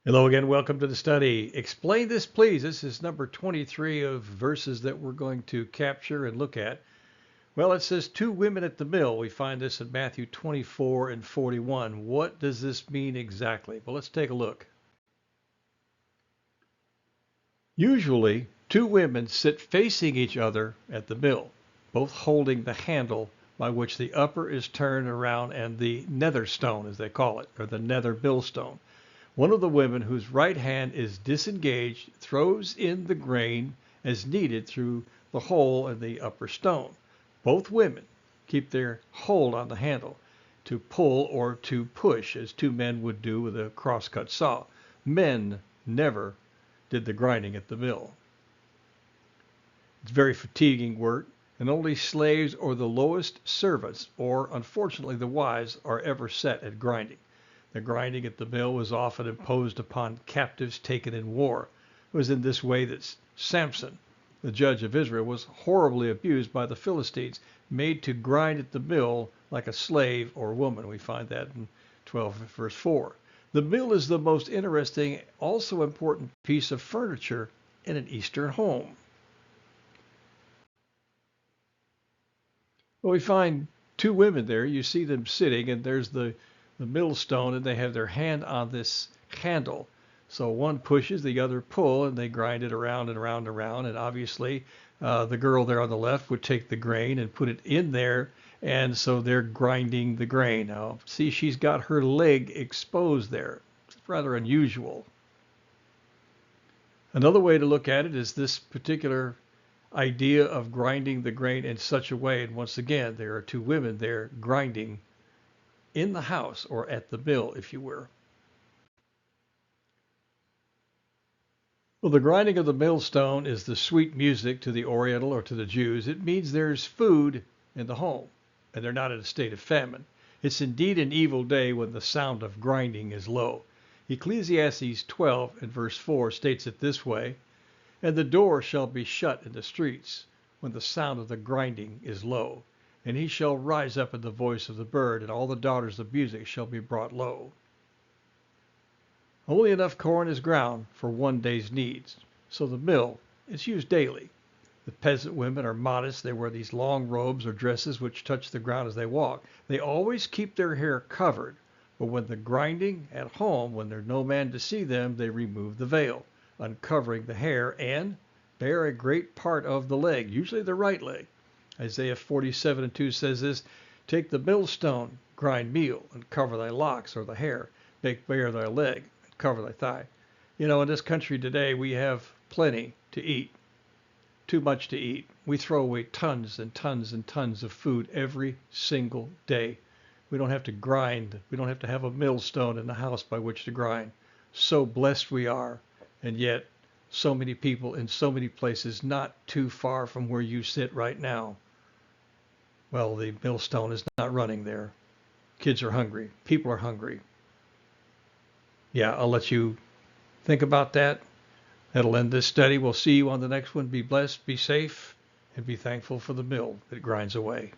Hello again. Welcome to the study. Explain this, please. This is number 23 of verses that we're going to capture and look at. Well, it says two women at the mill. We find this in Matthew 24 and 41. What does this mean exactly? Well, let's take a look. Usually, two women sit facing each other at the mill, both holding the handle by which the upper is turned around and the nether stone, as they call it, or the nether millstone. One of the women whose right hand is disengaged throws in the grain as needed through the hole in the upper stone. Both women keep their hold on the handle to pull or to push as two men would do with a crosscut saw. Men never did the grinding at the mill. It's very fatiguing work, and only slaves or the lowest servants, or unfortunately the wives, are ever set at grinding. The grinding at the mill was often imposed upon captives taken in war. It was in this way that Samson, the judge of Israel, was horribly abused by the Philistines, made to grind at the mill like a slave or woman. We find that in 12 verse 4. The mill is the most interesting, also important piece of furniture in an Eastern home. Well, we find two women there. You see them sitting, and there's the millstone, and they have their hand on this handle. So one pushes, the other pull, and they grind it around and around and around. And obviously, the girl there on the left would take the grain and put it in there, and so they're grinding the grain. Now, see, she's got her leg exposed there. It's rather unusual. Another way to look at it is this particular idea of grinding the grain in such a way. And once again, there are two women there grinding in the house or at the mill, if you were. Well, the grinding of the millstone is the sweet music to the Oriental or to the Jews. It means there's food in the home and they're not in a state of famine. It's indeed an evil day when the sound of grinding is low. Ecclesiastes 12 and verse 4 states it this way: "And the door shall be shut in the streets when the sound of the grinding is low. And he shall rise up in the voice of the bird, and all the daughters of music shall be brought low." Only enough corn is ground for one day's needs, so the mill is used daily. The peasant women are modest. They wear these long robes or dresses which touch the ground as they walk. They always keep their hair covered, but when the grinding at home, when there's no man to see them, they remove the veil, uncovering the hair, and bare a great part of the leg, usually the right leg. Isaiah 47 and 2 says this: "Take the millstone, grind meal, and cover thy locks or the hair. Make bare thy leg, and cover thy thigh." You know, in this country today, we have plenty to eat, too much to eat. We throw away tons and tons and tons of food every single day. We don't have to grind. We don't have to have a millstone in the house by which to grind. So blessed we are, and yet so many people in so many places not too far from where you sit right now. Well, the millstone is not running there. Kids are hungry. People are hungry. Yeah, I'll let you think about that. That'll end this study. We'll see you on the next one. Be blessed, be safe, and be thankful for the mill that grinds away.